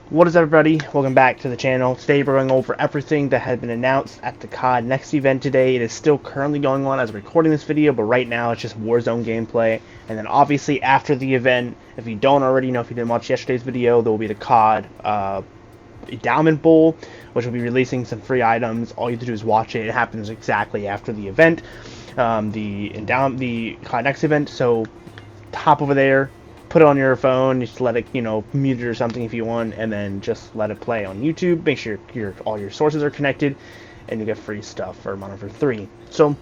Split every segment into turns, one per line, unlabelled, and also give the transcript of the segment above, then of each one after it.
What is up, everybody? Welcome back to the channel. Today we're going over everything that has been announced at the COD Next event today. It is still currently going on as I'm recording this video, but right now it's just Warzone gameplay. And then obviously after the event, if you don't already know, if you didn't watch yesterday's video, there will be the COD Endowment Bowl, which will be releasing some free items. All you have to do is watch it. It happens exactly after the event, the COD Next event. So hop over there, put it on your phone, just let it, mute it or something if you want, and then just let it play on YouTube. Make sure all your sources are connected, and you get free stuff for Modern Warfare 3. So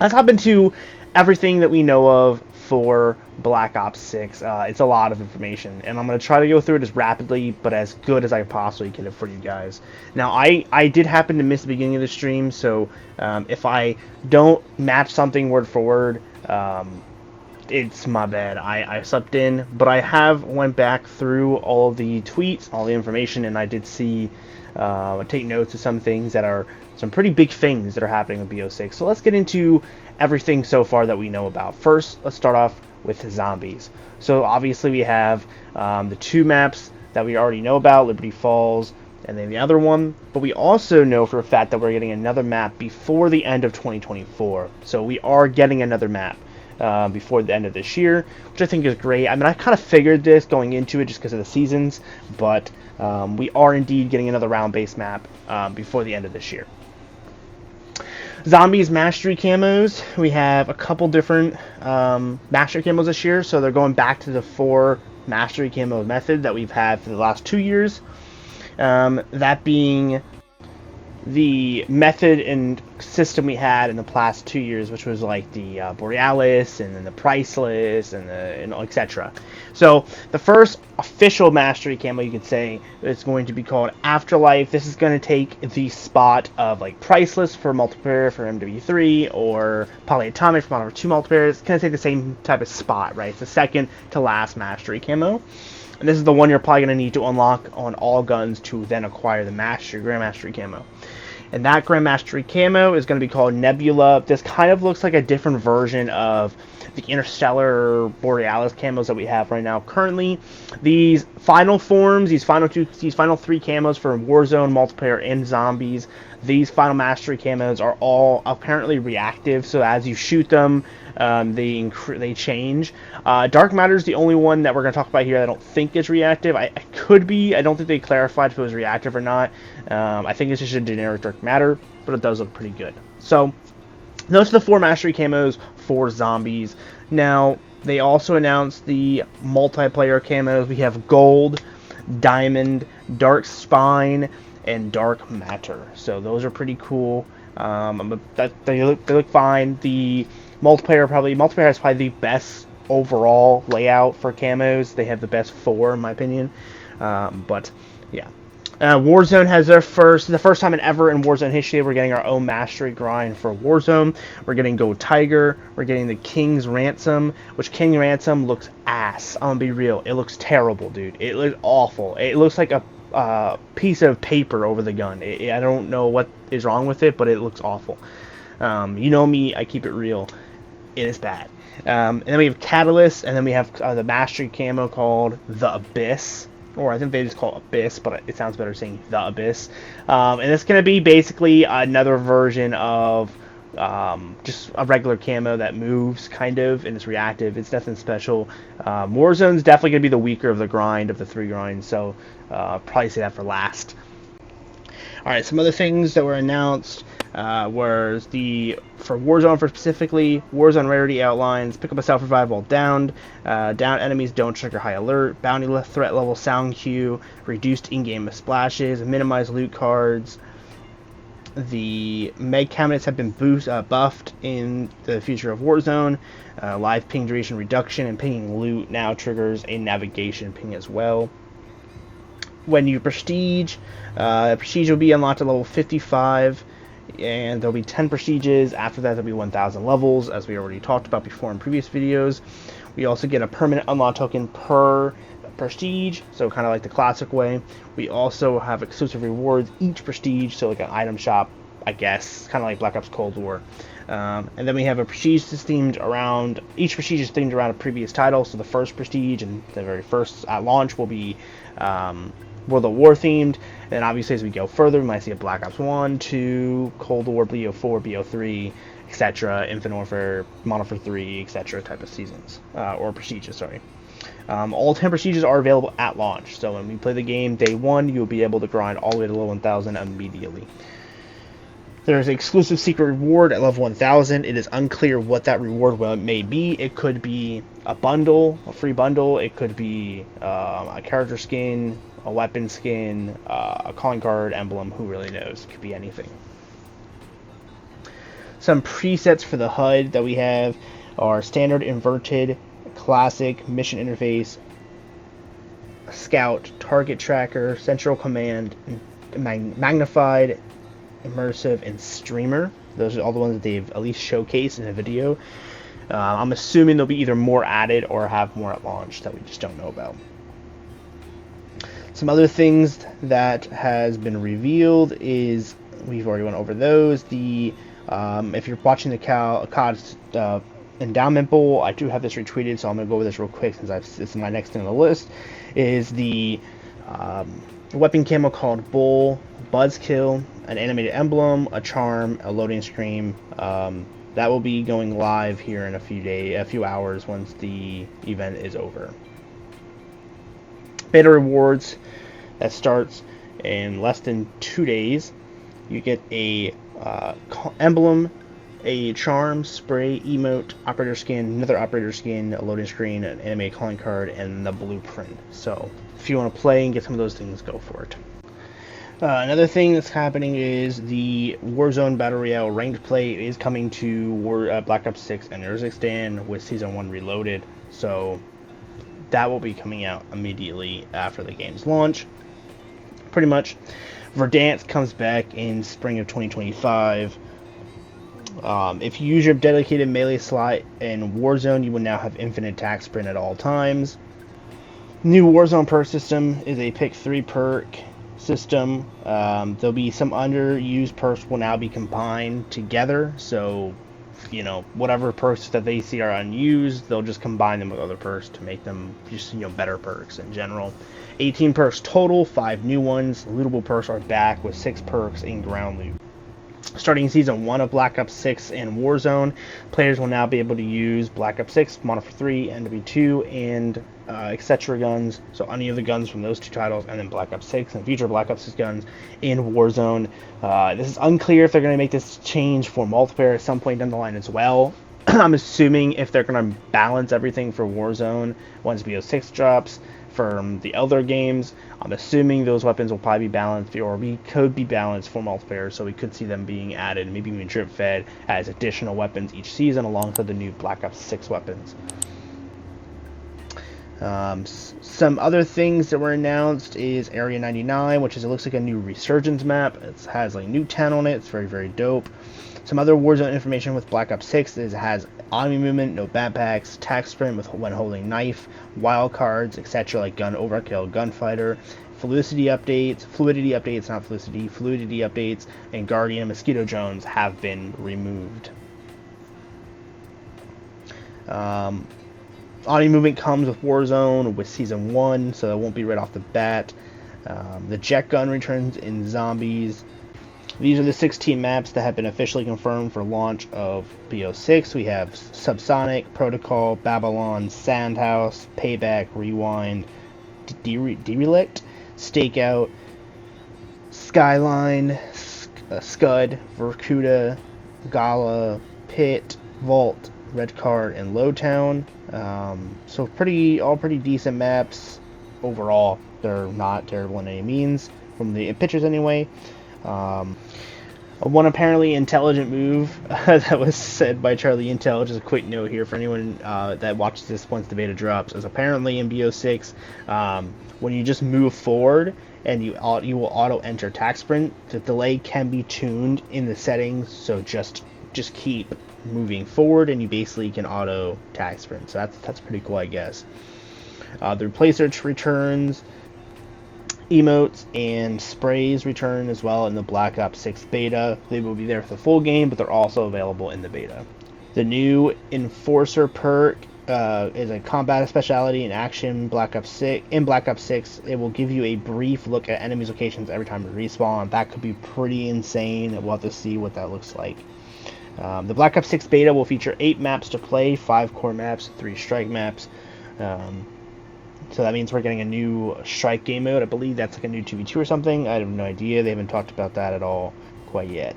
let's hop into everything that we know of for Black Ops 6. It's a lot of information, and I'm going to try to go through it as rapidly, but as good as I possibly can for you guys. Now, I did happen to miss the beginning of the stream, so if I don't match something word for word, it's my bad. I slept in, but I have went back through all of the tweets, all the information, and I did see, take notes of some things that are some pretty big things that are happening with BO6. So let's get into everything so far that we know about. First, let's start off with zombies. So obviously we have the two maps that we already know about, Liberty Falls, and then the other one, but we also know for a fact that we're getting another map before the end of 2024. So we are getting another map before the end of this year, which I think is great. I mean, I kind of figured this going into it just because of the seasons, but we are indeed getting another round-based map before the end of this year. Zombies mastery camos. We have a couple different mastery camos this year, so they're going back to the 4 mastery camo method that we've had for the last 2 years. That being the method and system we had in the past 2 years, which was like the Borealis and then the Priceless and etc. So the first official mastery camo, you could say, is going to be called Afterlife. This is going to take the spot of like Priceless for multiplayer for MW3 or Polyatomic for Modern Warfare 2 multiplayer. It's going to take the same type of spot, right? It's the second to last mastery camo. And this is the one you're probably going to need to unlock on all guns to then acquire the Grand Mastery camo. And that Grand Mastery camo is going to be called Nebula. This kind of looks like a different version of the Interstellar Borealis camos that we have right now. Currently, these final forms, these final 3 camos for Warzone, multiplayer, and zombies, these final mastery camos are all apparently reactive. So as you shoot them, they change. Dark Matter is the only one that we're going to talk about here that I don't think is reactive. I could be. I don't think they clarified if it was reactive or not. I think it's just a generic Dark Matter, but it does look pretty good. So those are the 4 mastery camos for zombies. Now, they also announced the multiplayer camos. We have Gold, Diamond, Dark Spine, and Dark Matter. So those are pretty cool. They look fine. The multiplayer has probably the best overall layout for camos. They have the best 4 in my opinion. But yeah. Warzone has the first time ever in Warzone history, we're getting our own mastery grind for Warzone. We're getting Gold Tiger. We're getting the King's Ransom, which King Ransom looks ass. I'm gonna be real. It looks terrible, dude. It looks awful. It looks like a piece of paper over the gun. I don't know what is wrong with it, but it looks awful. You know me, I keep it real. It is bad. And then we have Catalyst, and then we have the mastery camo called The Abyss. Or I think they just call it Abyss, but it sounds better saying The Abyss. And it's going to be basically another version of just a regular camo that moves, kind of, and it's reactive. It's nothing special. Warzone's definitely going to be the weaker of the grind, of the 3 grinds, so probably say that for last. Alright, some other things that were announced were for Warzone specifically, Warzone rarity outlines, pick up a self-revive while downed, down enemies don't trigger high alert, bounty threat level sound cue, reduced in-game splashes, minimize loot cards. The Meg cabinets have been buffed in the future of Warzone. Live ping duration reduction and pinging loot now triggers a navigation ping as well. When you prestige, prestige will be unlocked at level 55, and there'll be 10 prestiges. After that, there'll be 1,000 levels, as we already talked about before in previous videos. We also get a permanent unlock token per prestige, so kind of like the classic way. We also have exclusive rewards each prestige, so like an item shop, I guess, kind of like Black Ops Cold War. And then we have a prestige themed around, each prestige is themed around a previous title. So the first prestige and the very first at launch will be World at War themed. And obviously, as we go further, we might see a Black Ops 1, 2, Cold War, BO4, BO3, etc., Infinite Warfare, Modern Warfare 3, etc. type of seasons, or prestiges, sorry. All 10 prestiges are available at launch, so when we play the game day 1, you'll be able to grind all the way to level 1000 immediately. There's an exclusive secret reward at level 1000. It is unclear what that reward may be. It could be a bundle, a free bundle. It could be a character skin, a weapon skin, a calling card, emblem. Who really knows? It could be anything. Some presets for the HUD that we have are standard, inverted, classic, mission interface, scout, target tracker, central command, magnified, immersive, and streamer. Those are all the ones that they've at least showcased in a video. I'm assuming there'll be either more added or have more at launch that we just don't know about. Some other things that has been revealed is, we've already went over those. If you're watching the COD's Endowment Bowl, I do have this retweeted, so I'm going to go over this real quick since this is my next thing on the list, is the weapon camo called Bull, Buzzkill, an animated emblem, a charm, a loading screen. That will be going live here in a few hours once the event is over. Beta rewards, that starts in less than 2 days. You get a emblem, a charm, spray, emote, operator skin, another operator skin, a loading screen, an animated calling card, and the blueprint. So if you want to play and get some of those things, go for it. Another thing that's happening is the Warzone Battle Royale ranked play is coming to Black Ops 6 and Kazakhstan with Season 1 Reloaded. So that will be coming out immediately after the game's launch. Pretty much. Verdansk comes back in spring of 2025. If you use your dedicated melee slot in Warzone, you will now have infinite attack sprint at all times. New Warzone perk system is a pick 3 perk system. There'll be some underused perks will now be combined together, so whatever perks that they see are unused, they'll just combine them with other perks to make them just better perks in general. 18 perks total, 5 new ones. Lootable perks are back with 6 perks in ground loot. Starting Season 1 of Black Ops 6 and Warzone, players will now be able to use Black Ops 6, Modern Warfare 3, NW2, and etc. guns. So any of the guns from those two titles, and then Black Ops 6 and future Black Ops 6 guns in Warzone. This is unclear if they're going to make this change for multiplayer at some point down the line as well. I'm assuming if they're going to balance everything for Warzone once BO6 drops from the other games, I'm assuming those weapons will probably be balanced, or could be balanced for multiplayer, so we could see them being added, maybe even drip fed as additional weapons each season alongside the new Black Ops 6 weapons. Some other things that were announced is Area 99, which it looks like a new Resurgence map. It has like Nuketown on it. It's very, very dope. Some other Warzone information with Black Ops 6 is it has enemy movement, no backpacks, attack sprint when holding knife, wild cards, etc. like gun overkill, gunfighter, fluidity updates, and Guardian and Mosquito drones have been removed. Enemy movement comes with Warzone with Season 1, so it won't be right off the bat. The jet gun returns in Zombies. These are the 16 maps that have been officially confirmed for launch of BO6. We have Subsonic, Protocol, Babylon, Sandhouse, Payback, Rewind, Derelict, Stakeout, Skyline, Scud, Vorkuta, Gala, Pit, Vault, Red Card, and Lowtown. So all pretty decent maps overall. They're not terrible in any means, from the pictures anyway. One apparently intelligent move that was said by Charlie Intel, just a quick note here for anyone that watches this once the beta drops, is apparently in BO6, when you just move forward and you will auto enter attack sprint, the delay can be tuned in the settings, so just keep moving forward and you basically can auto attack sprint. So that's pretty cool, I guess. The replacer returns. Emotes and sprays return as well in the Black Ops 6 beta. They will be there for the full game, but they're also available in the beta. The new Enforcer perk is a combat specialty in action. Black Ops 6. In Black Ops 6, it will give you a brief look at enemies' locations every time you respawn. That could be pretty insane. We'll have to see what that looks like. The Black Ops 6 beta will feature 8 maps to play, 5 core maps, 3 strike maps. So that means we're getting a new strike game mode. I believe that's like a new 2v2 or something. I have no idea. They haven't talked about that at all quite yet.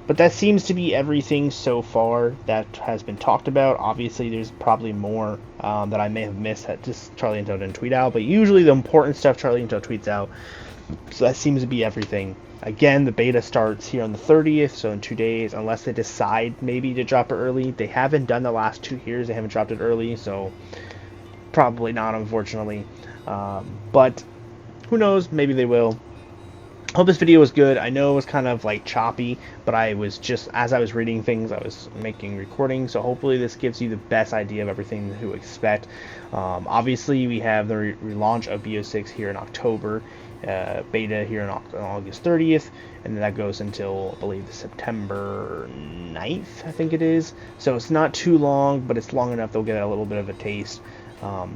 But that seems to be everything so far that has been talked about. Obviously, there's probably more that I may have missed that just Charlie Intel didn't tweet out. But usually the important stuff Charlie Intel tweets out. So that seems to be everything. Again, the beta starts here on the 30th, so in 2 days, unless they decide maybe to drop it early. They haven't done the last 2 years. They haven't dropped it early, so probably not, unfortunately. But who knows? Maybe they will. Hope this video was good. I know it was kind of like choppy, but I was just, as I was reading things, I was making recordings, so hopefully this gives you the best idea of everything to expect. Obviously, we have the relaunch of BO6 here in October, beta here on August 30th, and then that goes until, I believe, September 9th, I think it is. So it's not too long, but it's long enough they'll get a little bit of a taste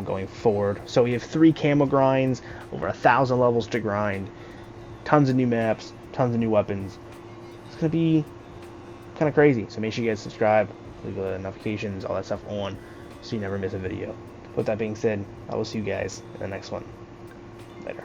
going forward. So we have 3 camo grinds, over 1,000 levels to grind, tons of new maps, tons of new weapons. It's going to be kind of crazy. So make sure you guys subscribe, leave the notifications, all that stuff on, so you never miss a video. With that being said, I will see you guys in the next one. Later.